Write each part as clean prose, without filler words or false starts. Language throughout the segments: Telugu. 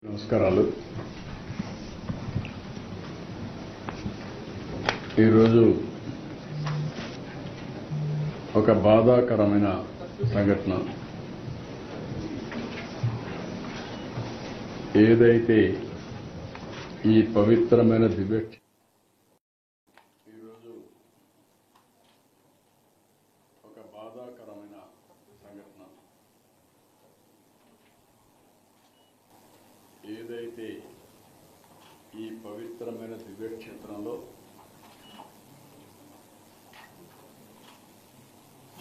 నమస్కారాలు. ఈరోజు ఒక బాధాకరమైన సంఘటన. ఏదైతే ఈ పవిత్రమైన దివ్య ఈరోజు ఒక బాధాకరమైన సంఘటన. ఏదైతే ఈ పవిత్రమైన దివ్యక్షేత్రంలో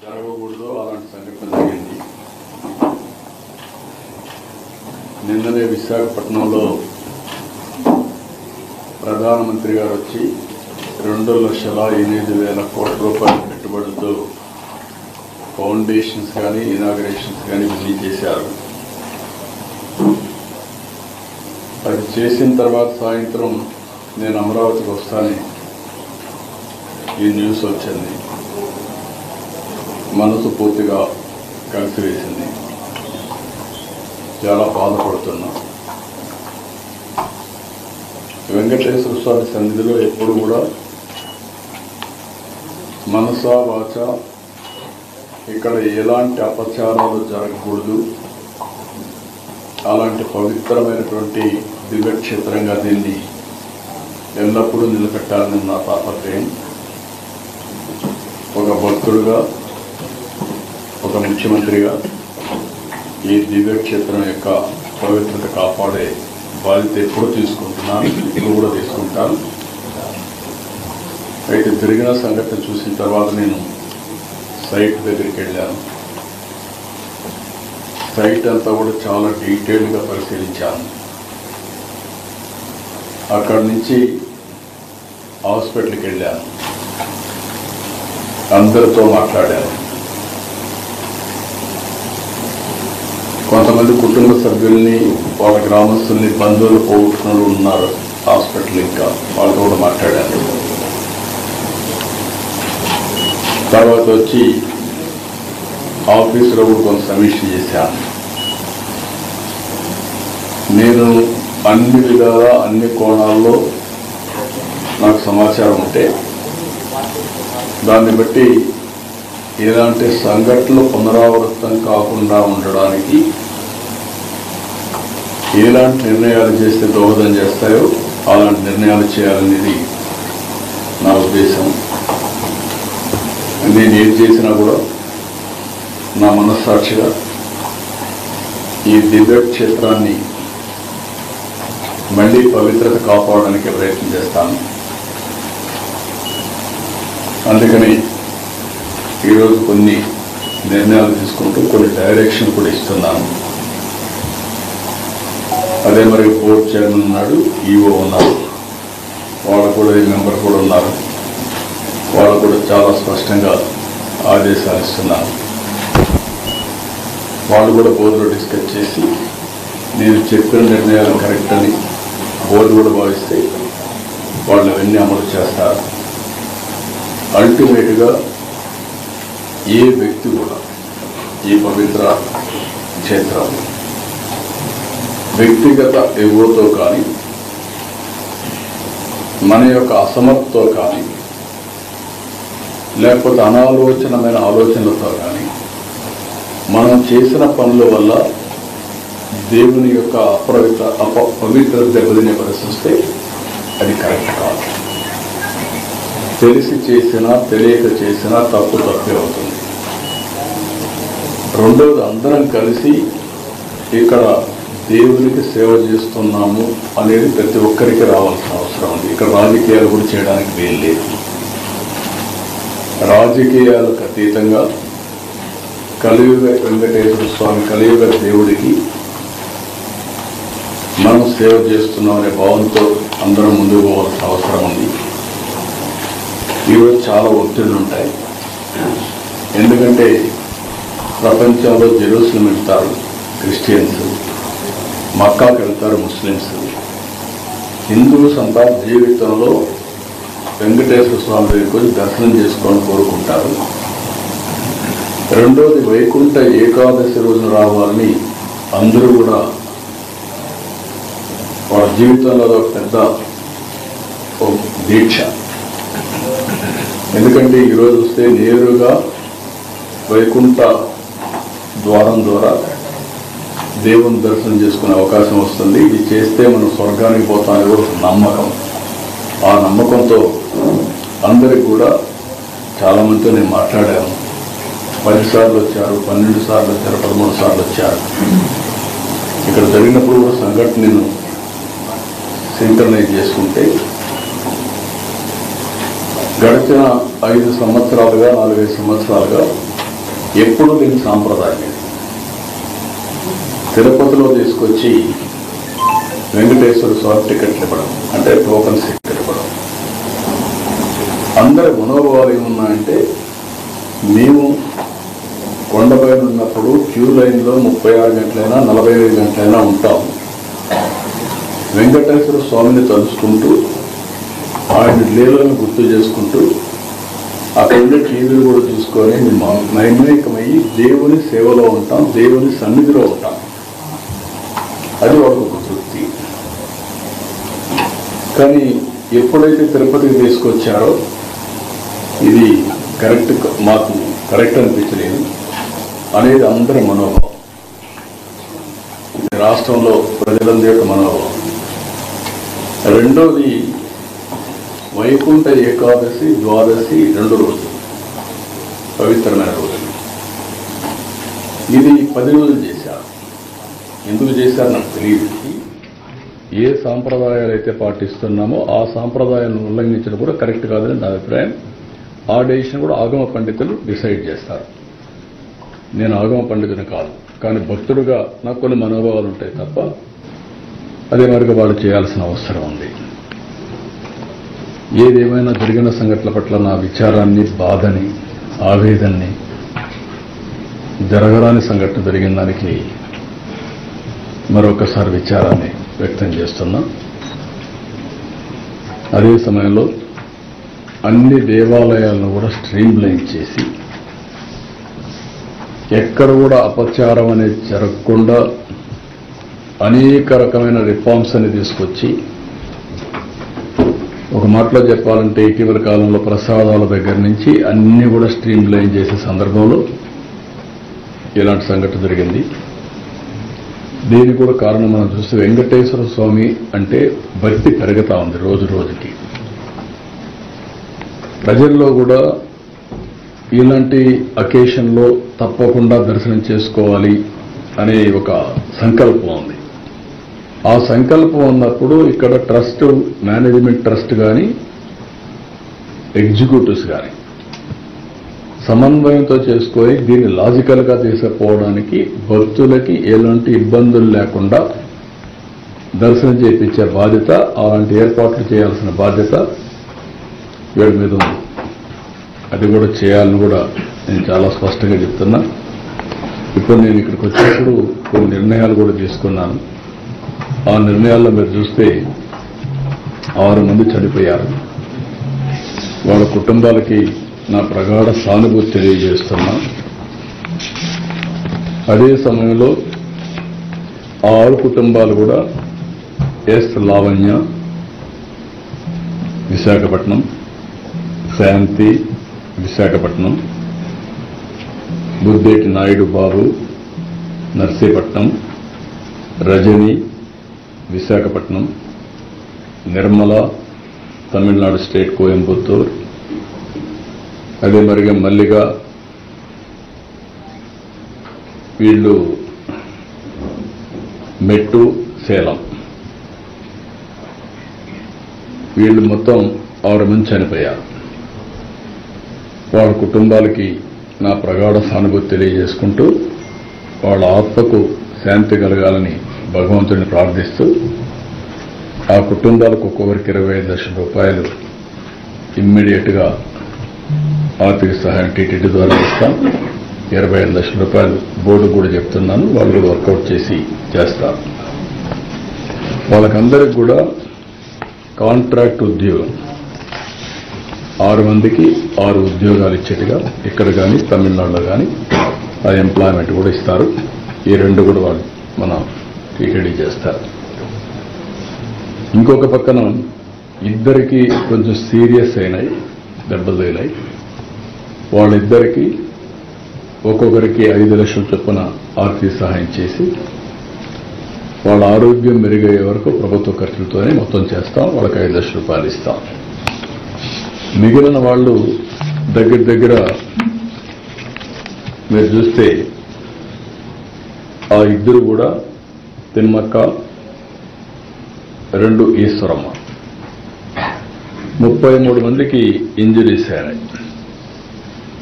జరగకూడదో అలాంటి సంఘటన జరిగింది. నిన్ననే విశాఖపట్నంలో ప్రధానమంత్రి గారు వచ్చి 2,08,000 కోట్ల రూపాయల పెట్టుబడులతో ఫౌండేషన్స్ కానీ ఇనాగరేషన్స్ కానీ రిలీజ్ చేశారు. అది చేసిన తర్వాత సాయంత్రం నేను అమరావతికి వస్తానని ఈ న్యూస్ వచ్చింది. మనసు పూర్తిగా కలిసివేసింది. చాలా బాధపడుతున్నా. వెంకటేశ్వర స్వామి సన్నిధిలో ఎప్పుడు కూడా మనసా వాచ ఇక్కడ ఎలాంటి అపచారాలు జరగకూడదు, అలాంటి పవిత్రమైనటువంటి దివ్యక్షేత్రంగా దీన్ని ఎల్లప్పుడూ నిలబెట్టాలని నా తాపత్రయం. ఒక భక్తుడుగా, ఒక ముఖ్యమంత్రిగా ఈ దివ్యక్షేత్రం యొక్క పవిత్రత కాపాడే బాధ్యత ఎప్పుడు తీసుకుంటున్నాను, ఇప్పుడు కూడా తీసుకుంటాను. అయితే జరిగిన సంఘటన చూసిన తర్వాత నేను సైట్ దగ్గరికి వెళ్ళాను. సైట్ అంతా కూడా చాలా డీటెయిల్గా పరిశీలించాను. అక్కడి నుంచి హాస్పిటల్కి వెళ్ళాను. అందరితో మాట్లాడాను. కొంతమంది కుటుంబ సభ్యుల్ని, వాళ్ళ గ్రామస్తుల్ని, బంధువులు పోగొట్టుకుని ఉన్నారు హాస్పిటల్. ఇంకా వాళ్ళతో కూడా మాట్లాడాను. తర్వాత వచ్చి ఆఫీసులో కూడా కొంత సమీక్ష చేశాను. నేను అన్ని విధాలా, అన్ని కోణాల్లో నాకు సమాచారం ఉంటే దాన్ని బట్టి ఎలాంటి సంఘటనలు పునరావృతం కాకుండా ఉండడానికి ఎలాంటి నిర్ణయాలు చేస్తే దోహదం చేస్తాయో అలాంటి నిర్ణయాలు చేయాలనేది నా ఉద్దేశం. నేను ఏం చేసినా కూడా నా మనస్సాక్షిగా ఈ దివ్యక్షేత్రాన్ని మళ్ళీ పవిత్రత కాపాడడానికి ప్రయత్నం చేస్తాను. అందుకని ఈరోజు కొన్ని నిర్ణయాలు తీసుకుంటూ కొన్ని డైరెక్షన్ కూడా ఇస్తున్నాను. అదే మరి బోర్డు చైర్మన్ ఉన్నాడు, ఈఓ ఉన్నారు, వాళ్ళు కూడా మెంబర్ కూడా ఉన్నారు. వాళ్ళు కూడా చాలా స్పష్టంగా ఆదేశాలు ఇస్తున్నారు. వాళ్ళు కూడా బోర్డులో డిస్కస్ చేసి నేను చెప్పిన నిర్ణయాలు కరెక్ట్ అని బోర్డు కూడా భావిస్తే వాళ్ళు అవన్నీ అమలు చేస్తారు. అల్టిమేట్గా ఏ వ్యక్తి కూడా ఈ పవిత్ర క్షేత్రం వ్యక్తిగత ఎగోతో కానీ, మన యొక్క అసమర్థతో కానీ, లేకపోతే అనాలోచనమైన ఆలోచనలతో కానీ మనం చేసిన పనుల వల్ల దేవుని యొక్క పవిత్రత దెబ్బతినే పరిస్థితి వస్తే అది కరెక్ట్ కాదు. తెలిసి చేసినా తెలియక చేసినా తప్పే అవుతుంది. రెండవది, అందరం కలిసి ఇక్కడ దేవునికి సేవ చేస్తున్నాము అనేది ప్రతి ఒక్కరికి రావాల్సిన అవసరం ఉంది. ఇక్కడ రాజకీయాలు కూడా చేయడానికి వీలు లేదు. రాజకీయాలకు అతీతంగా కలియుగ వెంకటేశ్వర స్వామి, కలియుగ దేవుడికి మనం సేవ చేస్తున్నాం అనే భావంతో అందరం ముందుకు పోవాల్సిన అవసరం ఉంది. ఈరోజు చాలా ఒత్తిళ్లు ఉంటాయి. ఎందుకంటే ప్రపంచంలో జెరూసలేం వెళ్తారు క్రిస్టియన్స్, మక్కాకి వెళ్తారు ముస్లిమ్స్. హిందువుస్ అంతా జీవితంలో వెంకటేశ్వర స్వామి దగ్గరికి వచ్చి దర్శనం చేసుకోవాలని కోరుకుంటారు. రెండోది, వైకుంఠ ఏకాదశి రోజున రావాలని అందరూ కూడా వాళ్ళ జీవితంలో ఒక పెద్ద దీక్ష. ఎందుకంటే ఈరోజు వస్తే నేరుగా వైకుంఠ ద్వారం ద్వారా దేవుని దర్శనం చేసుకునే అవకాశం వస్తుంది. ఇది చేస్తే మనం స్వర్గానికి పోతామని కూడా నమ్మకం. ఆ నమ్మకంతో అందరికి కూడా చాలామందితో నేను మాట్లాడాను. 10 సార్లు వచ్చారు, 12 సార్లు వచ్చారు, 13 సార్లు వచ్చారు. ఇక్కడ జరిగినప్పుడు కూడా సంఘటనను సింక్రనైజ్ చేసుకుంటే గడిచిన 5 సంవత్సరాలుగా 4-5 సంవత్సరాలుగా ఎప్పుడూ దీని సాంప్రదాయం లేదు. తిరుపతిలో తీసుకొచ్చి వెంకటేశ్వర స్వామి టికెట్లు ఇవ్వడం, అంటే టోకన్స్ ఇవ్వడం. అందరి మనోభావాలు ఏమున్నాయంటే, మేము కొండపైన ఉన్నప్పుడు క్యూ లైన్లో 36 గంటలైనా 45 గంటలైనా ఉంటాం. వెంకటేశ్వర స్వామిని తలుచుకుంటూ ఆయన లీలను గుర్తు చేసుకుంటూ అక్కడ ఉండే టీవీలు కూడా చూసుకొని మేము నైమికమయ్యి దేవుని సేవలో ఉంటాం, దేవుని సన్నిధిలో ఉంటాం. అది ఒక తృప్తి. కానీ ఎప్పుడైతే తిరుపతికి తీసుకొచ్చారో ఇది మాకు కరెక్ట్ అనిపించలేదు అనేది అందరి మనోభావం. రాష్ట్రంలో ప్రజలందరి యొక్క మనోభావం. రెండోది వైకుంఠ ఏకాదశి, ద్వాదశి 2 రోజులు పవిత్రమైన రోజులు. ఇది 10 రోజులు చేశారు. ఎందుకు చేశారు నాకు తెలియదు. ఏ సాంప్రదాయాలు అయితే పాటిస్తున్నామో ఆ సాంప్రదాయాలను ఉల్లంఘించడం కూడా కరెక్ట్ కాదని నా అభిప్రాయం. ఆ డెసిషన్ కూడా ఆగమ పండితులు డిసైడ్ చేస్తారు. నేను ఆగమ పండితుని కాదు, కానీ భక్తుడుగా నాకు కొన్ని మనోభావాలు ఉంటాయి తప్ప అదే మరిగా వాళ్ళు చేయాల్సిన అవసరం ఉంది. ఏదేమైనా జరిగిన సంఘటనల పట్ల నా విచారాన్ని, బాధని, ఆవేదనని, జరగరాని సంఘటన జరిగిన దానికి మరొకసారి విచారాన్ని వ్యక్తం చేస్తున్నా. అదే సమయంలో అన్ని దేవాలయాలను కూడా స్ట్రీమ్లైన్ చేసి ఎక్కడ కూడా అపచారం అనేది జరగకుండా అనేక రకమైన రిఫార్మ్స్ అని తీసుకొచ్చి, ఒక మాటలో చెప్పాలంటే ఇటీవల కాలంలో ప్రసాదాల దగ్గర నుంచి అన్ని కూడా స్ట్రీమ్లైన్ చేసే సందర్భంలో ఇలాంటి సంఘటన జరిగింది. దీనికి కూడా కారణం మనం చూస్తే వెంకటేశ్వర స్వామి అంటే భక్తి పెరుగుతా ఉంది రోజు రోజుకి. ప్రజల్లో కూడా ఇలాంటి అకేషన్లో తప్పకుండా దర్శనం చేసుకోవాలి అనే ఒక సంకల్పం ఉంది. ఆ సంకల్పం ఉన్నప్పుడు ఇక్కడ ట్రస్ట్, మేనేజ్మెంట్ ట్రస్ట్ కానీ ఎగ్జిక్యూటివ్స్ కానీ సమన్వయంతో చేసుకొని దీన్ని లాజికల్గా తీసుకుపోవడానికి భక్తులకి ఎలాంటి ఇబ్బందులు లేకుండా దర్శనం చేయించే బాధ్యత, అలాంటి ఏర్పాట్లు చేయాల్సిన బాధ్యత వీళ్ళ మీద ఉంది. అది కూడా చేయాలని కూడా నేను చాలా స్పష్టంగా చెప్తున్నా. ఇప్పుడు నేను ఇక్కడికి వచ్చినప్పుడు కొన్ని నిర్ణయాలు కూడా తీసుకున్నాను. ఆ నిర్ణయాల్లో మీరు చూస్తే 6 మంది చనిపోయారు. వాళ్ళ కుటుంబాలకి నా ప్రగాఢ సానుభూతి తెలియజేస్తున్నా. అదే సమయంలో 6 కుటుంబాలు కూడా ఎస్ లావణ్య విశాఖపట్నం, శాంతి విశాఖపట్నం, బుద్ధేటి నాయుడు బాబు నర్సీపట్నం, రజని విశాఖపట్నం, నిర్మల తమిళనాడు స్టేట్ కోయంబత్తూర్, అదే మరిగా మల్లిగా వీళ్ళు మెట్టు సేలం. వీళ్ళు మొత్తం 6 మంది చనిపోయారు. వాళ్ళ కుటుంబాలకి నా ప్రగాఢ సానుభూతి తెలియజేసుకుంటూ వాళ్ళ ఆత్మకు శాంతి కలగాలని భగవంతుడిని ప్రార్థిస్తూ ఆ కుటుంబాలకు ఒక్కొక్కరికి 25 లక్షల రూపాయలు ఇమ్మీడియట్గా ఆర్థిక సహాయం టీటీడీ ద్వారా ఇస్తాం. 25 లక్షల రూపాయలు బోర్డు కూడా చెప్తున్నాను, వాళ్ళు కూడా వర్కౌట్ చేసి చేస్తారు. వాళ్ళకందరికి కూడా కాంట్రాక్ట్ ఉద్యోగం 6 మందికి 6 ఉద్యోగాలు ఇచ్చేట్టుగా ఇక్కడ కానీ తమిళనాడులో కానీ ఆ ఎంప్లాయ్మెంట్ కూడా ఇస్తారు. ఈ 2 కూడా వాళ్ళు మన టీటీడీ చేస్తారు. ఇంకొక పక్కన ఇద్దరికి కొంచెం సీరియస్ అయినాయి, దెబ్బలు తగిలాయి. వాళ్ళిద్దరికీ ఒక్కొక్కరికి 5 లక్షల చొప్పున ఆర్థిక సహాయం చేసి వాళ్ళ ఆరోగ్యం మెరుగయ్యే వరకు ప్రభుత్వ ఖర్చులతోనే మొత్తం చేస్తాం. వాళ్ళకి 5 లక్షల రూపాయలు ఇస్తాం. మిగిలిన వాళ్ళు దగ్గర మీరు చూస్తే ఆ ఇద్దరు కూడా తిమ్మక్క, 2 ఈశ్వరమ్మ, 33 మందికి ఇంజరీస్ అయినాయి.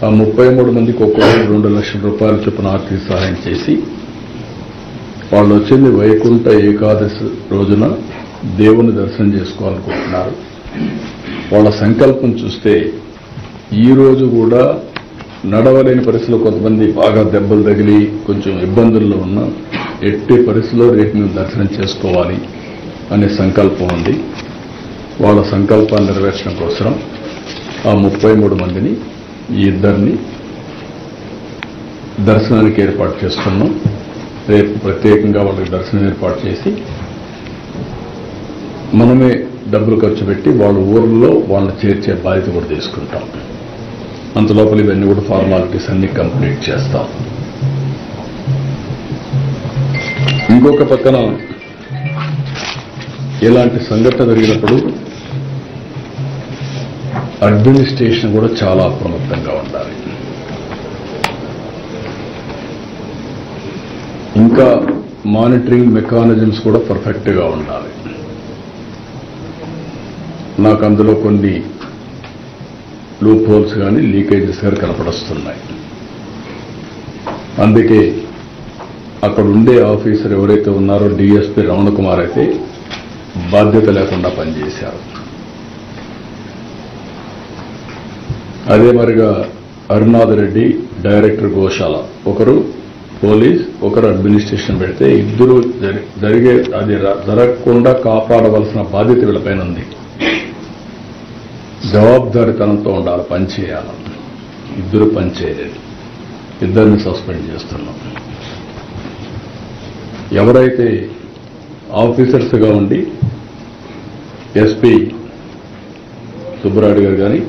ఆ 33 మందికి ఒక్కొక్కరు 2 లక్షల రూపాయల చొప్పున ఆర్థిక సహాయం చేసి వాళ్ళు వచ్చింది వైకుంఠ ఏకాదశి రోజున దేవుని దర్శనం చేసుకోవాలనుకుంటున్నారు. వాళ్ళ సంకల్పం చూస్తే ఈ రోజు కూడా నడవలేని పరిస్థితుల్లో కొంతమంది బాగా దెబ్బలు తగిలి కొంచెం ఇబ్బందుల్లో ఉన్న ఎట్టి పరిస్థితుల్లో రేపు మేము దర్శనం చేసుకోవాలి అనే సంకల్పం ఉంది. వాళ్ళ సంకల్పాన్ని నెరవేర్చడం కోసం ఆ 33 మందిని, ఈ ఇద్దరిని దర్శనానికి ఏర్పాటు చేస్తున్నాం. రేపు ప్రత్యేకంగా వాళ్ళకి దర్శనం ఏర్పాటు చేసి మనమే డబ్బులు ఖర్చు పెట్టి వాళ్ళ ఊర్లో వాళ్ళని చేర్చే బాధ్యత కూడా తీసుకుంటాం. అంతలోపల ఇవన్నీ కూడా ఫార్మాలిటీస్ అన్ని కంప్లీట్ చేస్తాం. ఇంకొక పక్కన ఇలాంటి సంఘటన జరిగినప్పుడు అడ్మినిస్ట్రేషన్ కూడా చాలా అప్రమత్తంగా ఉండాలి. ఇంకా మానిటరింగ్ మెకానిజమ్స్ కూడా పర్ఫెక్ట్గా ఉండాలి. నాకు అందులో కొన్ని లూప్ హోల్స్ కానీ లీకేజెస్ కానీ కనపడొస్తున్నాయి. అందుకే అక్కడ ఉండే ఆఫీసర్ ఎవరైతే ఉన్నారో డిఎస్పీ రమణ కుమార్ అయితే బాధ్యత లేకుండా పనిచేశారు. అదే మరిగా అరుణాథ్ రెడ్డి, డైరెక్టర్ గోశాల, ఒకరు పోలీస్, ఒకరు అడ్మినిస్ట్రేషన్ పెడితే ఇద్దరు అది జరగకుండా కాపాడవలసిన బాధ్యత వీళ్ళపైన ఉంది. జవాబుదారీతనంతో ఉండాలి, పనిచేయాలి. ఇద్దరు పనిచేయలేదు, ఇద్దరిని సస్పెండ్ చేస్తున్నాం. ఎవరైతే ఆఫీసర్స్గా ఉండి ఎస్పీ సుబ్బరాయుడు గారు కానీ,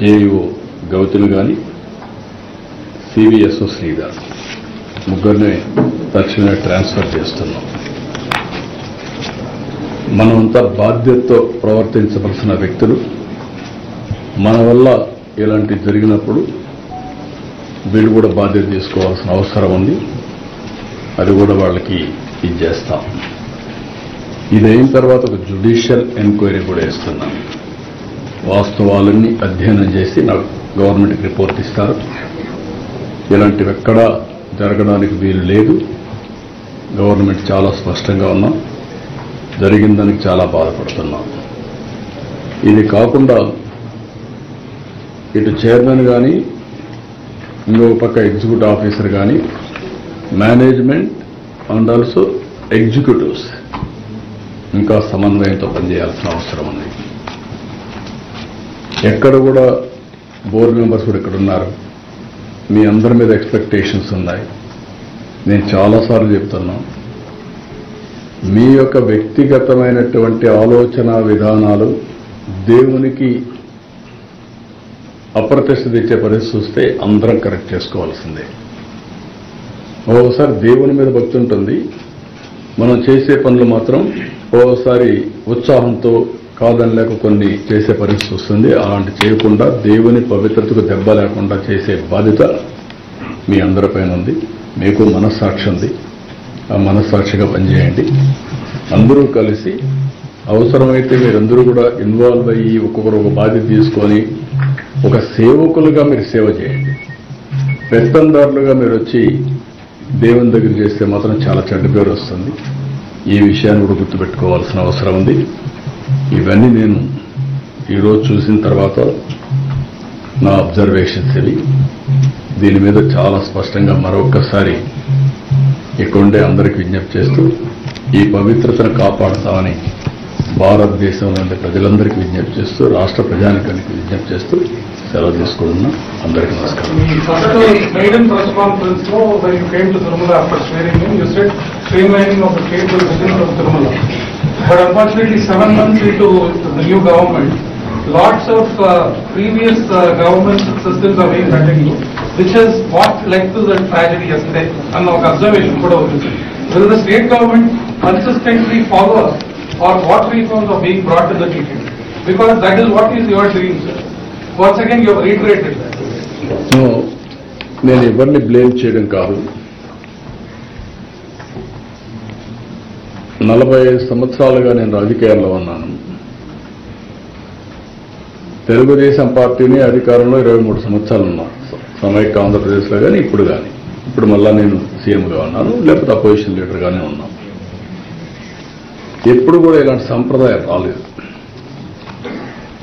జేఈఓ గౌతమి కానీ, సివిఎస్ఓ శ్రీధర్ ముగ్గురిని తక్షణమే ట్రాన్స్ఫర్ చేస్తున్నాం. మనమంతా బాధ్యతతో ప్రవర్తించవలసిన వ్యక్తులు. మన వల్ల ఇలాంటి జరిగినప్పుడు వీళ్ళు కూడా బాధ్యత తీసుకోవాల్సిన అవసరం ఉంది. అది కూడా వాళ్ళకి ఇది చేస్తాం. ఇదైన తర్వాత ఒక జ్యుడిషియల్ ఎంక్వైరీ కూడా వేస్తున్నాం. వాస్తవాలన్నీ అధ్యయనం చేసి నాకు గవర్నమెంట్కి రిపోర్ట్ ఇస్తారు. ఇలాంటివి ఎక్కడా జరగడానికి వీలు లేదు. గవర్నమెంట్ చాలా స్పష్టంగా ఉన్నాం. జరిగిన దానికి చాలా బాధపడుతున్నాం. ఇది కాకుండా ఇటు చైర్మన్ కానీ, ఇంకొక పక్క ఎగ్జిక్యూటివ్ ఆఫీసర్ కానీ, మేనేజ్మెంట్ అండ్ ఆల్సో ఎగ్జిక్యూటివ్స్ ఇంకా సమన్వయంతో పనిచేయాల్సిన అవసరం ఉంది. ఎక్కడ కూడా బోర్డు మెంబర్స్ కూడా ఇక్కడ ఉన్నారు. మీ అందరి మీద ఎక్స్పెక్టేషన్స్ ఉన్నాయి. నేను చాలాసార్లు చెప్తున్నా, మీ యొక్క వ్యక్తిగతమైనటువంటి ఆలోచన విధానాలు దేవునికి అప్రతిష్ట తెచ్చే పరిస్థితి వస్తే అందరం కరెక్ట్ చేసుకోవాల్సిందే. ఓసారి దేవుని మీద భక్తి ఉంటుంది, మనం చేసే పనులు మాత్రం ఓసారి ఉత్సాహంతో కాదని లేక కొన్ని చేసే పరిస్థితి వస్తుంది. అలాంటి చేయకుండా దేవుని పవిత్రతకు దెబ్బ లేకుండా చేసే బాధ్యత మీ అందరిపైన ఉంది. మీకు మనస్సాక్షి ఉంది. ఆ మనస్సాక్షిగా పనిచేయండి. అందరూ కలిసి అవసరమైతే మీరందరూ కూడా ఇన్వాల్వ్ అయ్యి ఒక్కొక్కరు ఒక బాధ్యత తీసుకొని ఒక సేవకులుగా మీరు సేవ చేయండి. పెత్తందారులుగా మీరు వచ్చి దేవుని దగ్గర చేస్తే మాత్రం చాలా చెడ్డ పేరు వస్తుంది. ఈ విషయాన్ని కూడా గుర్తుపెట్టుకోవాల్సిన అవసరం ఉంది. ఇవన్నీ నేను ఈరోజు చూసిన తర్వాత నా అబ్జర్వేషన్స్ ఇవి. దీని మీద చాలా స్పష్టంగా మరొక్కసారి ఇక్కడుండే అందరికీ విజ్ఞప్తి చేస్తూ ఈ పవిత్రతను కాపాడతామని భారతదేశంలో ఉండే ప్రజలందరికీ విజ్ఞప్తి చేస్తూ, రాష్ట్ర ప్రజానికానికి విజ్ఞప్తి చేస్తూ సెలవు తీసుకుంటున్నా. అందరికీ నమస్కారం. But unfortunately, 7 months into the new government, lots of previous government systems are being continued, which has what led to the tragedy yesterday. And our observation put over this. Will the state government consistently follow up or what reforms are being brought to the TTD? Because that is what is your dream, sir. Once again, you have reiterated that. No, నేను ఎవరిని బ్లేమ్ చేయడం కాదు. 45 సంవత్సరాలుగా నేను రాజకీయాల్లో ఉన్నాను. తెలుగుదేశం పార్టీని అధికారంలో 23 సంవత్సరాలు ఉన్నాను. సమైక్య ఆంధ్రప్రదేశ్లో కానీ ఇప్పుడు మళ్ళా నేను సీఎంగా ఉన్నాను, లేకపోతే అపోజిషన్ లీడర్గానే ఉన్నాను. ఎప్పుడు కూడా ఇలాంటి సంప్రదాయం రాలేదు.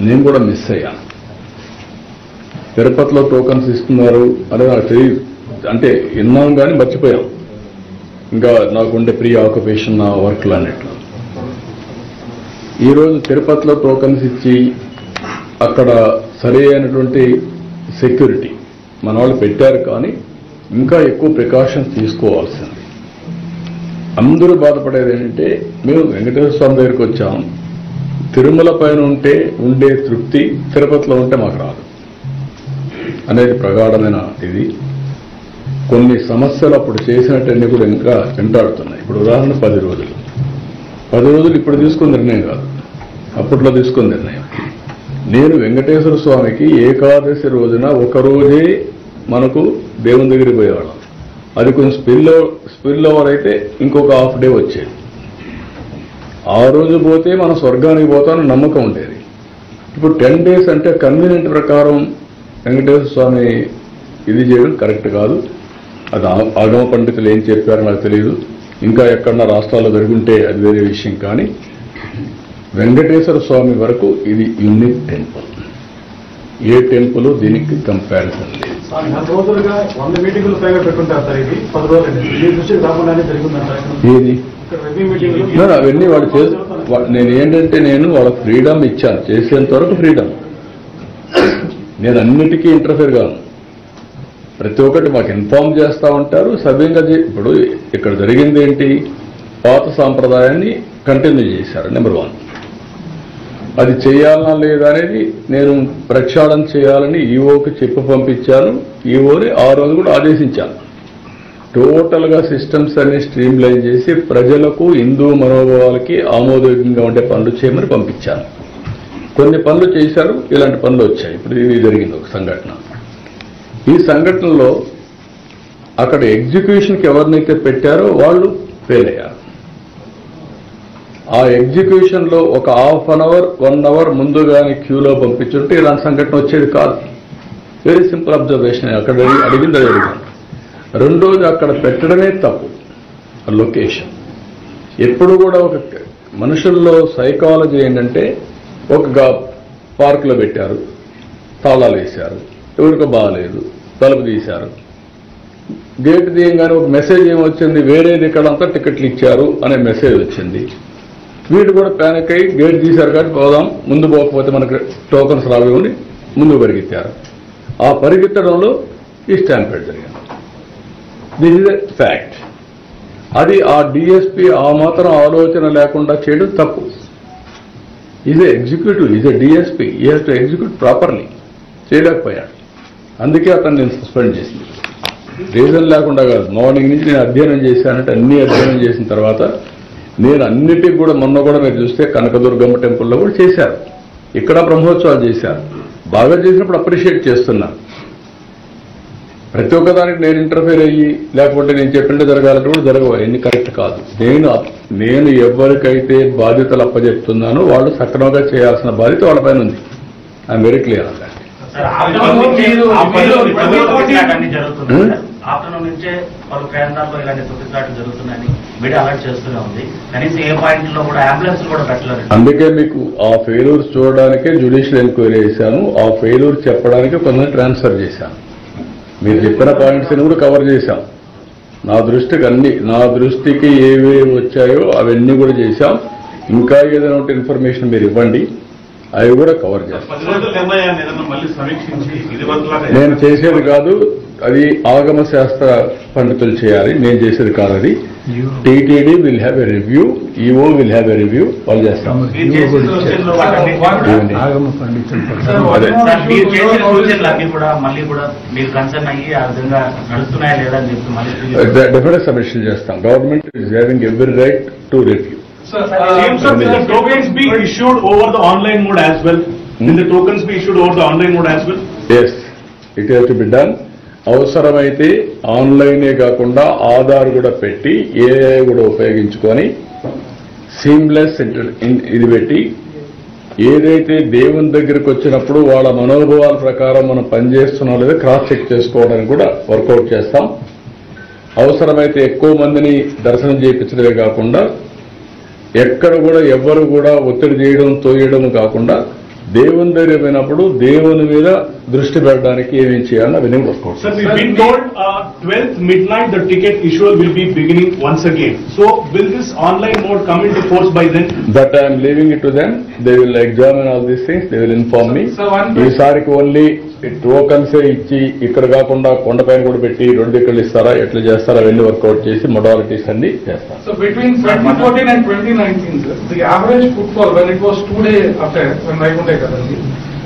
నేను కూడా మిస్ అయ్యాను. తిరుపతిలో టోకన్స్ ఇస్తున్నారు అని నాకు తెలియదు, అంటే విన్నాం కానీ మర్చిపోయాం. ఇంకా నాకుండే ప్రీ ఆక్యుపేషన్ నా వర్క్లు అన్నట్లు. ఈరోజు తిరుపతిలో టోకన్స్ ఇచ్చి అక్కడ సరి అయినటువంటి సెక్యూరిటీ మన వాళ్ళు పెట్టారు, కానీ ఇంకా ఎక్కువ ప్రికాషన్స్ తీసుకోవాల్సింది. అందరూ బాధపడేది ఏంటంటే, మేము వెంకటేశ్వర స్వామి దగ్గరికి వచ్చాం, తిరుమల పైన ఉండే తృప్తి తిరుపతిలో ఉంటే మాకు రాదు అనేది ప్రగాఢమైన ఇది. కొన్ని సమస్యలు అప్పుడు చేసినట్టన్నీ కూడా ఇంకా వెంటాడుతున్నాయి. ఇప్పుడు ఉదాహరణ 10 రోజులు ఇప్పుడు తీసుకున్న నిర్ణయం కాదు, అప్పట్లో తీసుకున్న నిర్ణయం. నేను వెంకటేశ్వర స్వామికి ఏకాదశి రోజున ఒకరోజే మనకు దేవుని దగ్గరికి పోయేవాళ్ళం. అది కొంచెం స్పిల్ ఓవర్ అయితే ఇంకొక హాఫ్ డే వచ్చేది. ఆ రోజు పోతే మనం స్వర్గానికి పోతామని నమ్మకం ఉండేది. ఇప్పుడు 10 days అంటే కన్వీనియంట్ ప్రకారం వెంకటేశ్వర స్వామి ఇది చేయడం కరెక్ట్ కాదు. అది ఆగమ పండితులు ఏం చెప్పారో నాకు తెలియదు. ఇంకా ఎక్కడన్నా రాష్ట్రాల్లో జరుగుంటే అది వేరే విషయం. కానీ వెంకటేశ్వర స్వామి వరకు ఇది యూనిక్ టెంపుల్. ఏ టెంపుల్ దీనికి కంపారిజన్ లేదు. ఏది అవన్నీ నేను ఏంటంటే వాళ్ళ ఫ్రీడమ్ ఇచ్చాను, చేసేంత వరకు ఫ్రీడమ్. నేను అన్నిటికీ ఇంటర్ఫేర్ కాను. ప్రతి ఒక్కటి మాకు ఇన్ఫార్మ్ చేస్తూ ఉంటారు సవ్యంగా. ఇప్పుడు ఇక్కడ జరిగింది ఏంటి, పాత సాంప్రదాయాన్ని కంటిన్యూ చేశారు. నెంబర్ 1, అది చేయాలన్నా లేదా అనేది నేను ప్రక్షాళన చేయాలని ఈఓకి చెప్పి పంపించాను. ఈఓని ఆ రోజు కూడా ఆదేశించాను. టోటల్గా సిస్టమ్స్ అన్ని స్ట్రీమ్ లైన్ చేసి ప్రజలకు హిందూ మనోభావాలకి ఆమోదయోగ్యంగా ఉండే పనులు చేయమని పంపించాను. కొన్ని పనులు చేశారు, ఇలాంటి పనులు వచ్చాయి. ఇప్పుడు ఇది జరిగింది ఒక సంఘటన. ఈ సంఘటనలో అక్కడ ఎగ్జిక్యూషన్కి ఎవరినైతే పెట్టారో వాళ్ళు ఫెయిల్ అయ్యారు. ఆ ఎగ్జిక్యూషన్లో ఒక హాఫ్ అన్ అవర్ 1 hour ముందుగానే క్యూలో పంపించుంటే ఇలాంటి సంఘటన వచ్చేది కాదు. Very simple observation. అక్కడ అడిగింది అడిగాను. రెండోది, అక్కడ పెట్టడమే తప్పు. లొకేషన్ ఎప్పుడు కూడా ఒక మనుషుల్లో సైకాలజీ ఏంటంటే, ఒక పార్కులో పెట్టారు, తాళాలు వేశారు, ఎవరికో బాగాలేదు, తలుపు తీశారు, గేట్ తీయంగానే ఒక మెసేజ్ ఏమొచ్చింది, వేరేది ఇక్కడంతా టికెట్లు ఇచ్చారు అనే మెసేజ్ వచ్చింది. వీడు కూడా ప్యానిక్ అయ్యి గేట్ తీశారు కాబట్టి పోదాం, ముందు పోకపోతే మనకు టోకన్స్ రావేమని ముందు పరిగెత్తారు. ఆ పరిగెత్తడంలో ఈ స్టాంపేడ్ జరిగింది. This is a fact. అది ఆ డిఎస్పీ ఆ మాత్రం ఆలోచన లేకుండా చేయడం తప్పు. Is a executive, is a DSP, ఈ హ్యాస్ టు ఎగ్జిక్యూట్ ప్రాపర్లీ. చేయలేకపోయాడు. అందుకే అతను నేను సస్పెండ్ చేసింది. రీజన్ లేకుండా కాదు. మార్నింగ్ నుంచి నేను అధ్యయనం చేశానంటే అన్ని అధ్యయనం చేసిన తర్వాత నేను అన్నిటికీ కూడా మొన్న కూడా మీరు చూస్తే కనకదుర్గమ్మ టెంపుల్లో కూడా చేశారు, ఇక్కడ బ్రహ్మోత్సవాలు చేశారు. బాగా చేసినప్పుడు అప్రిషియేట్ చేస్తున్నారు. ప్రతి ఒక్కదానికి నేను ఇంటర్ఫేర్ అయ్యి లేకపోతే నేను చెప్పినట్టు జరగాలంటే కూడా జరగవు. ఎన్ని కరెక్ట్ కాదు. నేను ఎవరికైతే బాధ్యతలు అప్పచెప్తున్నానో వాళ్ళు సక్రమంగా చేయాల్సిన బాధ్యత వాళ్ళపైన ఉంది. ఐఎమ్ వెరీ క్లియర్ అన్నది. ఆఫ్టర్నూన్ నుంచే పలు కేంద్రాల్లో ఇలాంటి తొక్కిసలాట్లు జరుగుతున్నాయని మీడియా అలర్ట్ చేస్తూనే ఉంది. కనీసం ఏ పాయింట్ లో కూడా అంబులెన్స్ కూడా పెట్టలేదు. అందుకే మీకు ఆ ఫెయిల్యూర్స్ చూడడానికే జ్యుడిషియల్ ఎంక్వైరీ చేశాను. ఆ ఫెయిల్యూర్ చెప్పడానికి కొంతమంది ట్రాన్స్ఫర్ చేశాను. మీరు చెప్పిన పాయింట్స్ కూడా కవర్ చేశాం. నా దృష్టికి ఏవేవి వచ్చాయో అవన్నీ కూడా చేశాం. ఇంకా ఏదైనా ఉంటే ఇన్ఫర్మేషన్ మీరు ఇవ్వండి, అవి కూడా కవర్ చేస్తాం. నేను చేసేది కాదు, అది ఆగమ శాస్త్ర పండితులు చేయాలి, నేను చేసేది కాదు. అది TTD will have a review, EO will have a review, వాళ్ళు చేస్తాం. మీరు చేసిన సూచనలు వాటన్నిటిని ఆగమ పండితులు అదే. సార్, మీరు చేసిన సూచనలు అన్ని కూడా మళ్ళీ కూడా మీరు కన్సర్న్ అయ్యి ఆ విధంగా నడుస్తున్నాయా లేదా అని చెప్పి మళ్ళీ డెఫినెట్ సబ్మిషన్ చేస్తాం. Government is having every right to review. Sir, Seems that the tokens be issued over the online mode as well. Will the tokens be issued over the online mode as well? Yes, it has to be done. అవసరమైతే ఆన్లైనే కాకుండా ఆధార్ కూడా పెట్టి ఏఐ కూడా ఉపయోగించుకొని సీమ్లెస్ ఇది పెట్టి ఏదైతే దేవుని దగ్గరికి వచ్చినప్పుడు వాళ్ళ మనోభావాల ప్రకారం మనం పనిచేస్తున్నాం లేదా క్రాస్ చెక్ చేసుకోవడానికి కూడా వర్కౌట్ చేస్తాం. అవసరమైతే ఎక్కువ మందిని దర్శనం చేయించడమే కాకుండా ఎక్కడ కూడా ఎవ్వరు కూడా ఒత్తిడి చేయడం తోయడం కాకుండా దేవుని దగ్గర పోయినప్పుడు దేవుని మీద దృష్టి పెట్టడానికి ఏమేం చేయాలని అవన్నీ work out. Sir, we've been told 12th midnight the ticket issual will be beginning once again. So will this online mode come into force by then? That I am leaving it to them. They will examine all these things. They will inform me. So one ఈసారికి ఓన్లీ టోకన్స్ ఇచ్చి ఇక్కడ కాకుండా కొండపైన కూడా పెట్టి 2 టికెట్లు ఇస్తారా, ఎట్లా చేస్తారా అవన్నీ వర్కౌట్ చేసి మొడాలిటీస్ అన్ని చేస్తారు. So between 2014 and 2019, sir, the average footfall when it was 2-day affair, when Vaikunta Ekadasi,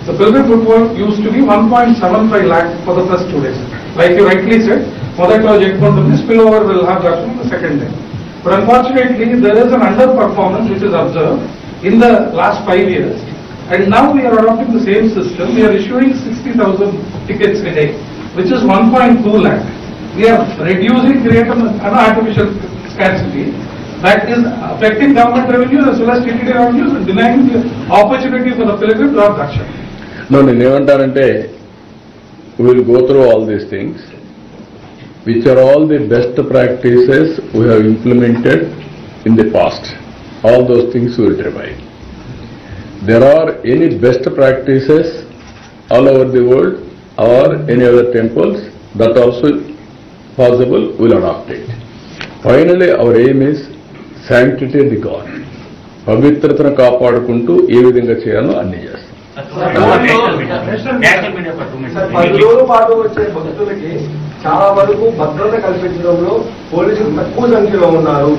the pilgrim footfall used to be 1.75 lakh for the first 2 days. Like you rightly said, మొదటి రోజు ఎక్కువ ఉంటుంది, spillover will have that on the second day. But unfortunately, there is an underperformance which is observed in the last 5 years. And now we are adopting the same system. We are issuing 60,000 tickets a day, which is 1.2 lakh. We are reducing, creating an artificial scarcity that is affecting government revenues as well as TTD revenues and denying the opportunity for the pilgrim to have darshan. No, నేనేమంటానంటే will go through all these things which are all the best practices we have implemented in the past. All those things we will revive. There are any best practices all over the world or any other temples that also possible, we will adopt it. Finally, our aim is sanctity of the God. పవిత్రతను కాపాడుకుంటూ ఏ విధంగా చేయాలో అన్ని చేస్తాం. National media for 2 minutes. 10 రోజుల పాటు వచ్చే భక్తులకి చాలా వరకు భద్రత కల్పించడంలో పోలీసులు తక్కువ సంఖ్యలో ఉన్నారు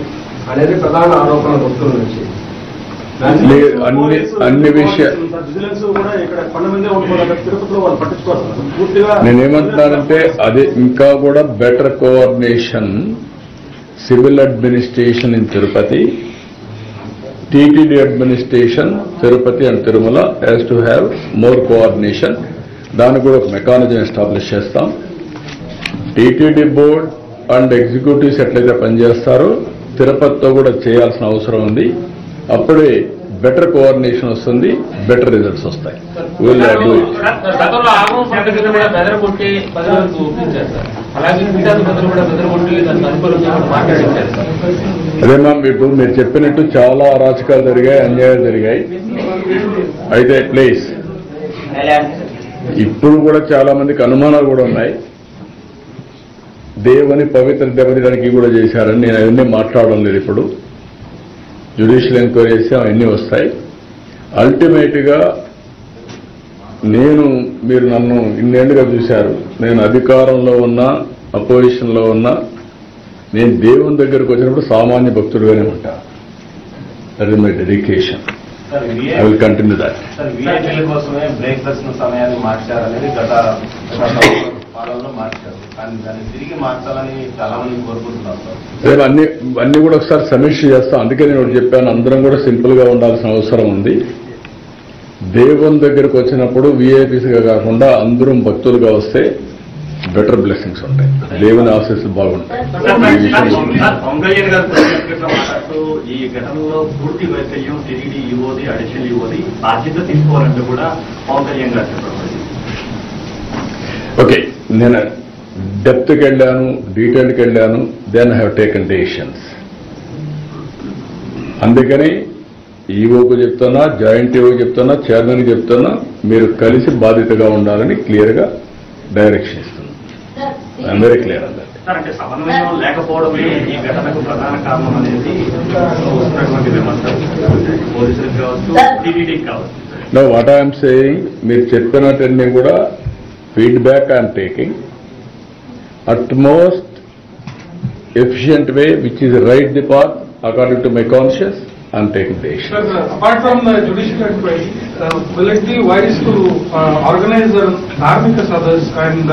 అనేది ప్రధాన ఆరోపణ భక్తుల నుంచి. అన్ని విషయాలు విజిలెన్స్ కూడా ఇక్కడ కొండ మీదే ఉండిపోతారు, తిరుపతిలో వాళ్ళు పట్టించుకోవాలి పూర్తిగా. నేనేమంటున్నానంటే అదే ఇంకా కూడా better coordination civil administration in Tirupati, TTD administration Tirupati and Tirumala has to have more coordination. దానికి కూడా ఒక మెకానిజం ఎస్టాబ్లిష్ చేస్తాం. టీటీడీ బోర్డ్ అండ్ ఎగ్జిక్యూటివ్స్ ఎట్లయితే పనిచేస్తారో తిరుపతితో కూడా చేయాల్సిన అవసరం ఉంది. అప్పుడే బెటర్ కోఆర్డినేషన్ వస్తుంది, బెటర్ రిజల్ట్స్ వస్తాయి. గతంలో ఆగమ పండుగను కూడా బెదరగొట్టి ప్రజలకు ఒప్పించారు సార్. అలాగే పీఠాధిపతులు కూడా బెదరగొట్టి దానికి అనుకూలంగా మాట్లాడించారు సార్. అదే మ్యామ్, ఇప్పుడు మీరు చెప్పినట్టు చాలా అరాచకాలు జరిగాయి, అన్యాయాలు జరిగాయి. అయితే ప్లీజ్ ఇప్పుడు కూడా చాలా మందికి అనుమానాలు కూడా ఉన్నాయి. దేవుని పవిత్ర దెబ్బతీయడానికి కూడా చేశారని నేను అవన్నీ మాట్లాడడం లేదు. ఇప్పుడు జ్యుడిషియల్ ఎంక్వైరీ చేసి అవన్నీ వస్తాయి. అల్టిమేట్గా మీరు నన్ను ఇన్నేళ్లుగా చూశారు, నేను అధికారంలో ఉన్నా అపోజిషన్లో ఉన్నా నేను దేవుని దగ్గరకు వచ్చినప్పుడు సామాన్య భక్తుడుగానే ఉంటాను. That is my dedication. I will continue that. వీఐపీల కోసమే బ్రేక్ దర్శన సమయాన్ని మార్చారనేది గత పాలనలో మార్చారు, కానీ దాన్ని తిరిగి మార్చాలని చాలా మంది కోరుకుంటున్నారు సార్. రేపు అన్ని కూడా ఒకసారి సమీక్ష చేస్తాం. అందుకే నేను ఒకటి చెప్పాను, అందరం కూడా సింపుల్ గా ఉండాల్సిన అవసరం ఉంది. దేవుని దగ్గరకు వచ్చినప్పుడు వీఐపీస్గా కాకుండా అందరం భక్తులుగా వస్తే బెటర్ బ్లెస్సింగ్స్ ఉంటాయి, దేవుని ఆశీస్సులు బాగుంటాయి. పవన్ కళ్యాణ్ గారు మాట్లాడుతూ ఈ ఘటనలో పూర్తి వైకల్యం టీటీడీ ఈవోది, అడిషనల్ ఈవోది బాధ్యత తీసుకోవాలంటే కూడా పవన్ కళ్యాణ్ గారు చెప్పడం. ఓకే, నేను డెప్త్కి వెళ్ళాను, డీటెయిల్కి వెళ్ళాను, then I have taken decisions. అందుకని ఈవోకు చెప్తున్నా, జాయింట్ ఈవోకి చెప్తున్నా, చైర్మన్కి చెప్తున్నా, మీరు కలిసి బాధ్యతగా ఉండాలని క్లియర్గా డైరెక్షన్ ఇస్తున్నాను. I'm very clear an that. అంటే సమన్వయం లేకపోవడమే ఈ ఘటనకు ప్రధాన కారణం అనేది వస్తున్నటువంటి విమర్శలు పోలీసులకు కావచ్చు, టీటీడీకి కావచ్చు. నో, వాట్ ఐఎమ్ సేయింగ్, మీరు చెప్పినట్టన్నీ కూడా feedback I'm taking. utmost efficient way, which is right the path according to my conscience, I am taking the action. Sir, apart from the judicial inquiry, will it be wise to organize the Dharmika Sabhas and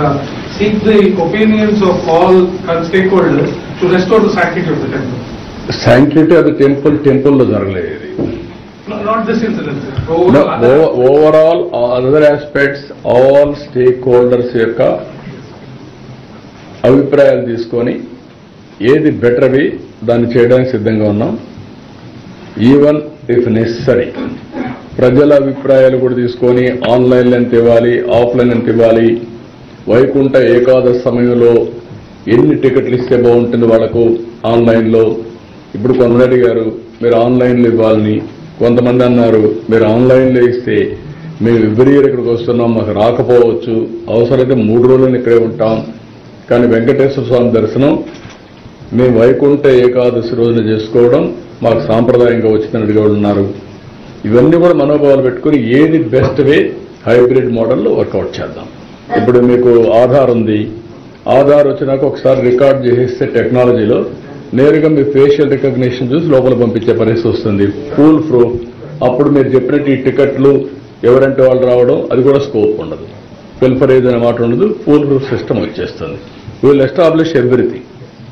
seek the opinions of all stakeholders to restore the sanctity of the temple? Sanctity of the temple lo jaragaledu. No, not this incident, sir. No, overall, other aspects, all stakeholders యొక్క అభిప్రాయాలు తీసుకొని ఏది బెటర్వి దాన్ని చేయడానికి సిద్ధంగా ఉన్నాం. ఈవెన్ ఇఫ్ నెసరీ ప్రజల అభిప్రాయాలు కూడా తీసుకొని ఆన్లైన్ ఎంత ఇవ్వాలి, ఆఫ్లైన్ ఎంత ఇవ్వాలి, వైకుంఠ ఏకాదశి సమయంలో ఎన్ని టికెట్లు ఇస్తే బాగుంటుంది వాళ్ళకు ఆన్లైన్లో. ఇప్పుడు కొంతమంది అడిగారు మీరు ఆన్లైన్లో ఇవ్వాలని, కొంతమంది అన్నారు మీరు ఆన్లైన్లో ఇస్తే మేము ఎవ్రీ ఇయర్ ఇక్కడికి వస్తున్నాం, మాకు రాకపోవచ్చు, అవసరమైతే 3 రోజులు ఇక్కడే ఉంటాం, కానీ వెంకటేశ్వర స్వామి దర్శనం మేము వైకుంఠ ఏకాదశి రోజున చేసుకోవడం మాకు సాంప్రదాయంగా వచ్చిందని అడిగేవాళ్ళు ఉన్నారు. ఇవన్నీ కూడా మనోభావాలు పెట్టుకుని ఏది బెస్ట్ వే హైబ్రిడ్ మోడల్లో వర్కౌట్ చేద్దాం. ఇప్పుడు మీకు ఆధార్ ఉంది, ఆధార్ వచ్చినాక ఒకసారి రికార్డ్ చేసేస్తే టెక్నాలజీలో నేరుగా మీ ఫేషియల్ రికగ్నిషన్ చూసి లోపల పంపించే పరిస్థితి వస్తుంది. Full proof. అప్పుడు మీరు చెప్పినట్టు ఈ టికెట్లు ఎవరంటే వాళ్ళు రావడం అది కూడా స్కోప్ ఉండదు, ఫిల్ఫరేజ్ అనే మాట ఉండదు, ఫుల్ ప్రూఫ్ సిస్టమ్ వచ్చేస్తుంది. Will establish everything.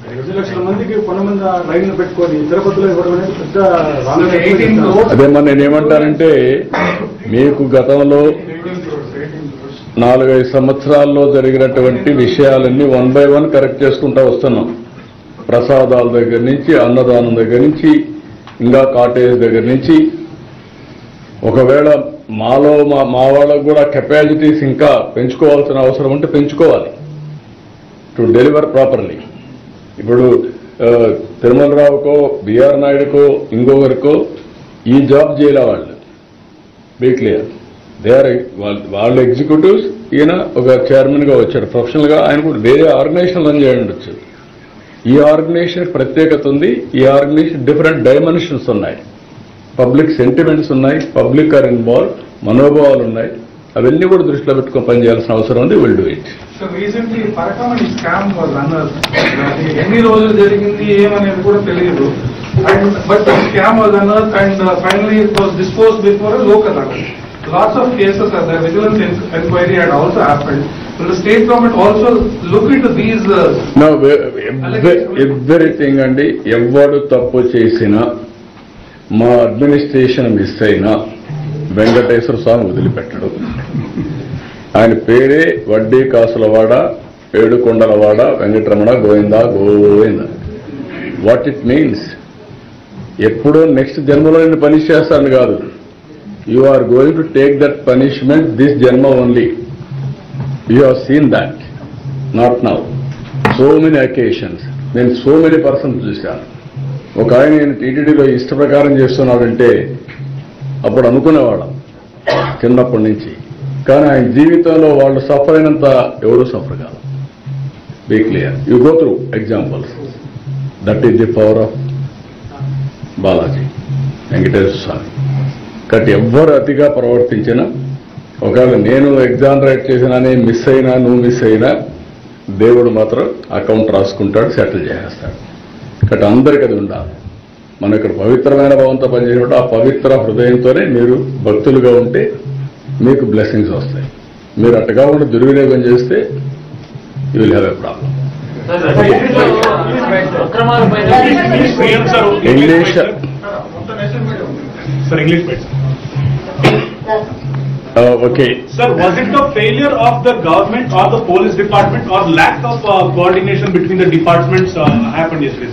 2 లక్షల మందికి కొంతమంది లైన్లు పెట్టుకొని తిరుపతిలో ఇవ్వడం అనేది పెద్ద అదేమన్నా నేనేమంటానంటే మీకు గతంలో 4-5 సంవత్సరాల్లో జరిగినటువంటి విషయాలన్నీ 1 by 1 కరెక్ట్ చేసుకుంటూ వస్తున్నాం. ప్రసాదాల దగ్గర నుంచి, అన్నదానం దగ్గర నుంచి, ఇంకా కాటేజ్ దగ్గర నుంచి. ఒకవేళ మాలో మా వాళ్ళకు కూడా కెపాసిటీస్ ఇంకా పెంచుకోవాల్సిన అవసరం ఉంటే పెంచుకోవాలి టు డెలివర్ ప్రాపర్లీ. ఇప్పుడు తిరుమలరావుకో, బిఆర్ నాయుడుకో, ఇంకొకరికో ఈ జాబ్ చేయలే వాళ్ళు. Be clear. దే ఆర్ వాళ్ళు ఎగ్జిక్యూటివ్స్, ఈయన ఒక చైర్మన్గా వచ్చాడు ప్రొఫెషనల్గా. ఆయన కూడా వేరే ఆర్గనైజేషన్ రన్ చేయండి ఉండొచ్చు. ఈ ఆర్గనైజేషన్ ప్రత్యేకత ఉంది. ఈ ఆర్గనైజేషన్ డిఫరెంట్ డైమెన్షన్స్ ఉన్నాయి, పబ్లిక్ సెంటిమెంట్స్ ఉన్నాయి, పబ్లిక్ ఆర్ ఇన్వాల్వ్, మనోభావాలు ఉన్నాయి. అవన్నీ కూడా దృష్టిలో పెట్టుకుని పనిచేయాల్సిన అవసరం ఉంది. Will do it. So recently పరకమణి స్కామ్ వాజ్ అన్నారు. ఎన్ని రోజులు జరిగింది ఏమనేది కూడా తెలియదు. బట్ స్కామ్ వాజ్ అన్నారు and finally it was disposed before local adalat. Lots of cases are there. Vigilance inquiry had also happened. Will the state government also look into these? No, everything అండి. ఎవడు తప్పు చేసినా, మా అడ్మినిస్ట్రేషన్ మిస్ అయినా వెంకటేశ్వర స్వామి వదిలిపెట్టడు. ఆయన పేరే వడ్డీ కాసులవాడ, ఏడుకొండలవాడ, Venkataramana, Govinda Govinda. What it means, ఎప్పుడో నెక్స్ట్ జన్మలో నేను పని చేస్తాను కాదు. You are going to take that punishment this Janma only. You have seen that. Not now. So many occasions. నేను so many persons చూశాను. ఒక ఆయన నేను టీటీడీలో ఇష్ట ప్రకారం చేస్తున్నాడంటే అప్పుడు అనుకునేవాళ్ళం చిన్నప్పటి నుంచి. కానీ ఆయన జీవితంలో వాళ్ళు సఫర్ అయినంత ఎవరు సఫర్ కాదు. Be clear. You go through examples. That is the power of Balaji Venkateswara Swami. కాబట్టి ఎవ్వరు అతిగా ప్రవర్తించినా, ఒకవేళ నేను ఎగ్జామ్ రైట్ చేసినానే మిస్ అయినా, నువ్వు మిస్ అయినా, దేవుడు మాత్రం అకౌంట్ రాసుకుంటాడు, సెటిల్ చేసేస్తాడు. కాబట్టి అందరికీ అది ఉండాలి. మనం ఇక్కడ పవిత్రమైన భావంతో పనిచేసినప్పుడు ఆ పవిత్ర హృదయంతోనే మీరు భక్తులుగా ఉంటే మీకు బ్లెస్సింగ్స్ వస్తాయి. మీరు అట్టగా ఉండి దుర్వినియోగం చేస్తే you will have a problem. English Sir, English please. Okay. Sir, was it the failure of the government or the police department or lack of coordination between the departments happened yesterday,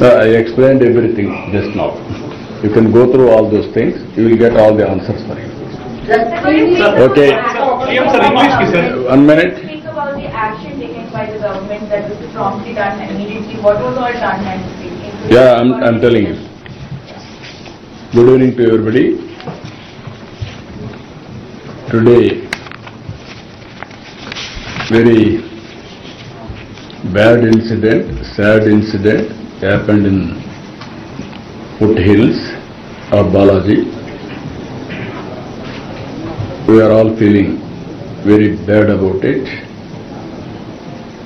sir? I explained everything just now. You can go through all those things. You will get all the answers for you. Okay. Sir, English ki, sir. 1 minute. Speak about the action taken by the government that was promptly done immediately. What was all done and taken? Yeah, I'm telling you. Good evening to everybody. Today, very bad incident, sad incident happened in foothills of Balaji. We are all feeling very bad about it.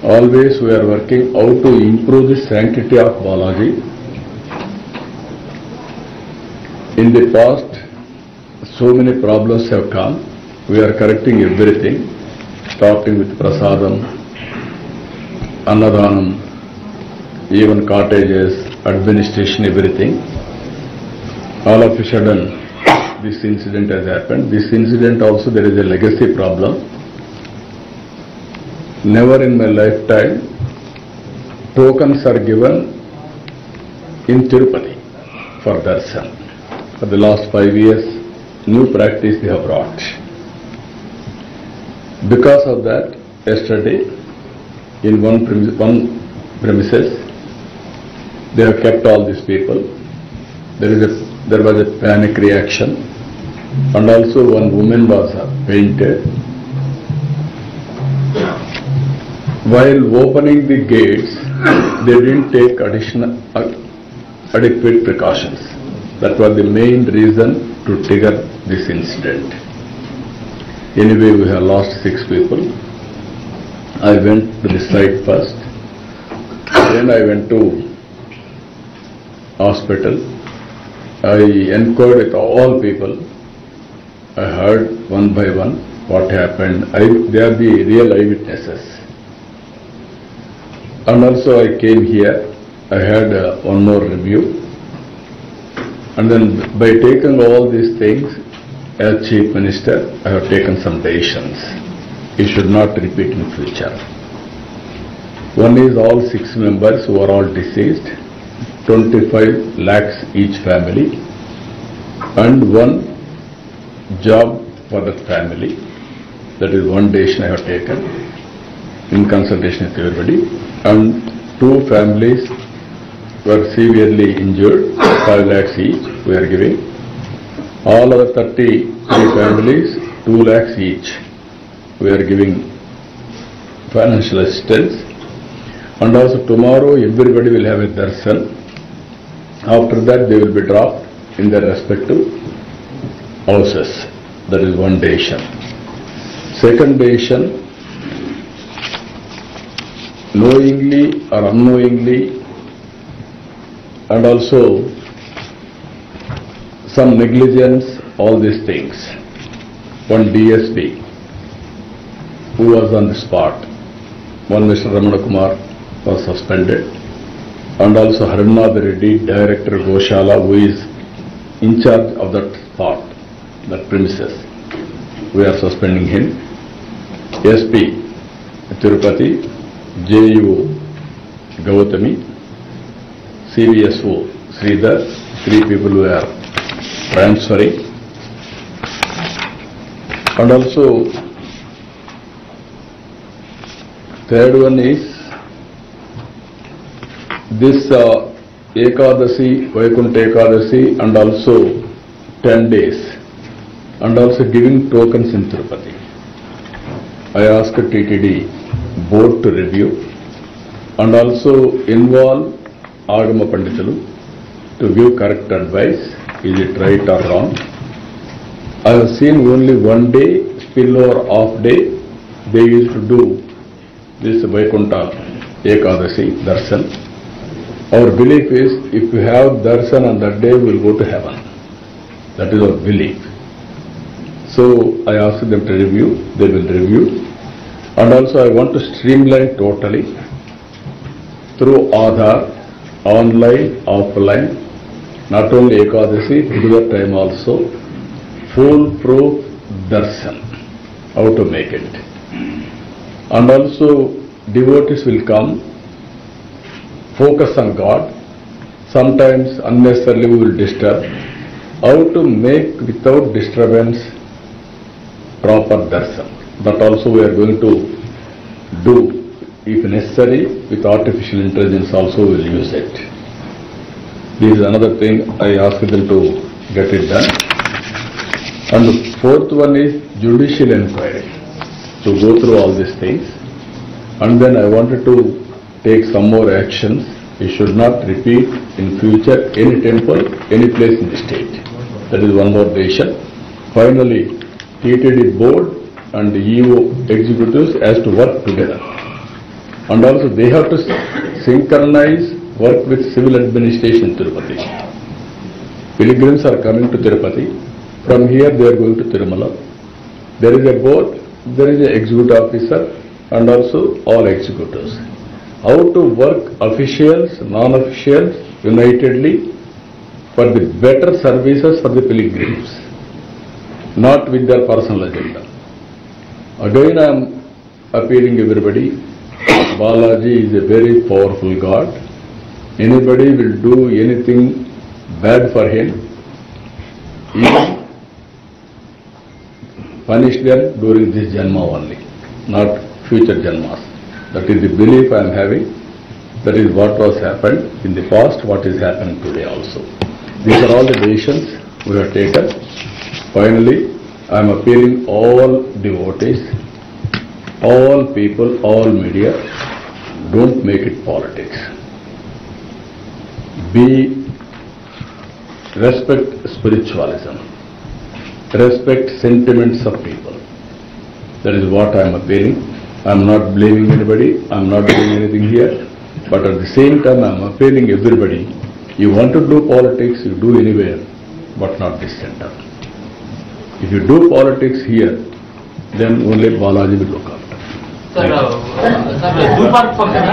Always we are working how to improve the sanctity of Balaji. In the past, so many problems have come. We are correcting everything, starting with Prasadam, Annadhanam, even cottages, administration, everything. All of a sudden, this incident has happened. This incident also, there is a legacy problem. Never in my lifetime, tokens are given in Tirupati for darshan. For the last 5 years, new practice they have brought. Because of that, yesterday, in one premises, they have kept all these people. There was a panic reaction, and also one woman was fainted. While opening the gates, they didn't take adequate precautions. That was the main reason to trigger this incident. Anyway, we have lost 6 people. I went to the site first, then I went to hospital. I inquired with all people. I heard one by one what happened. They are the real eyewitnesses. And also I came here, I had one more review. And then by taking all these things, as Chief Minister, I have taken some decisions. It should not repeat in future. One is all 6 members who are all deceased, 25 lakhs each family, and 1 job for that family. That is one decision I have taken in consultation with everybody. And 2 families were severely injured, 5 lakhs each we are giving. All other 33 families, 2 lakhs each we are giving financial assistance. And also tomorrow everybody will have a darshan. After that they will be dropped in their respective houses. That is one decision. Second decision, knowingly or unknowingly, and also some negligence, all these things. One DSP who was on the spot, one Mr. Ramana Kumar was suspended, and also Harnath Reddy, Director Goshala, who is in charge of that spot, that premises. We are suspending him. SP Tirupati, JU Gautami, CVSO Sridhar, 3 people who are transferring. And also third one is this Ekadasi, Vaikuntha Ekadasi, and also 10 days, and also giving tokens in Tirupati. I asked TTD board to review and also involve Agama Panditalu to give correct advice. Is it right or wrong? I have seen only 1 day, spillover off day, they used to do this Vaikuntha Ekadasi darshan. Our belief is, if we have darshan on that day, we will go to heaven. That is our belief. So I asked them to review, they will review. And also I want to streamline totally through Aadhaar, online, offline, not only Ekadasi, regular time also, foolproof darshan, how to make it. And also devotees will come, focus on God, sometimes unnecessarily we will disturb, how to make without disturbance proper darshan. That also we are going to do, if necessary, with artificial intelligence also we will use it. This is another thing I asked them to get it done. And the fourth one is judicial inquiry, to go through all these things. And then I wanted to take some more actions. We should not repeat in future any temple, any place in the state. That is one more decision. Finally, TTD board and EO executives has to work together. And also they have to synchronize work with civil administration in Tirupati. Pilgrims are coming to Tirupati. From here they are going to Tirumala. There is a board, there is an executive officer and also all executives. How to work officials, non-officials unitedly for the better services for the pilgrims, not with their personal agenda. Again I am appealing everybody, Balaji is a very powerful God. Anybody will do anything bad for him, he will punish them during this Janma only, not future Janmas. That is the belief I am having. That is what was happened in the past, what is happening today also. These are all the decisions we have taken. Finally, I am appealing all devotees, all people, all media, don't make it politics. Respect spiritualism. Respect sentiments of people. That is what I am appealing. I am not blaming anybody. I am not doing anything here. But at the same time, I am appealing everybody. You want to do politics, you do anywhere, but not this center. If you do politics here, then only Balaji will look after. Zoo park పక్కన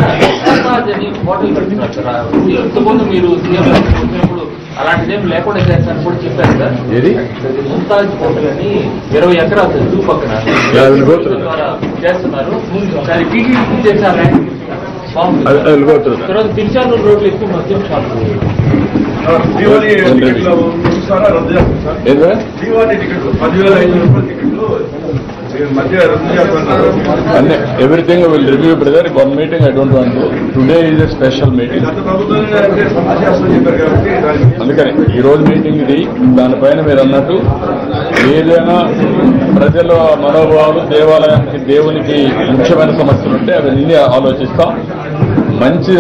హోటల్ పెడుతున్నారు సార్. ఇంతకుముందు మీరు సీఎం వచ్చినప్పుడు అలాంటిదేం లేకుండా చేస్తారని కూడా చెప్పారు సార్. ఏది ముంతాజ్ హోటల్ అని 20 ఎకరాలు జూ పక్కన ద్వారా చేస్తున్నారు. దాని టీటీడీ చేశారు. తర్వాత తిరుచానూరు రోడ్లు ఎక్కువ మద్యం షాపులు. దీవాళీ టికెట్లు చూసారా? రద్దు చేస్తారు సార్. దీవాళీ టికెట్లు 10,500 రూపాయల టికెట్లు మధ్య రద్దు చేస్తున్నారు. Everything I will review, brother. One meeting I don't want to. Today is a special meeting. గత ప్రభుత్వంలో సమస్య వస్తుందని చెప్పారు కాబట్టి అందుకని ఈ రోజు మీటింగ్ ఇది. దానిపైన మీరు అన్నట్టు ఏదైనా ప్రజల మనోభావాలు, దేవాలయానికి దేవునికి ముఖ్యమైన సమస్యలు ఉంటే అవన్నీ ఆలోచిస్తాం. మంచి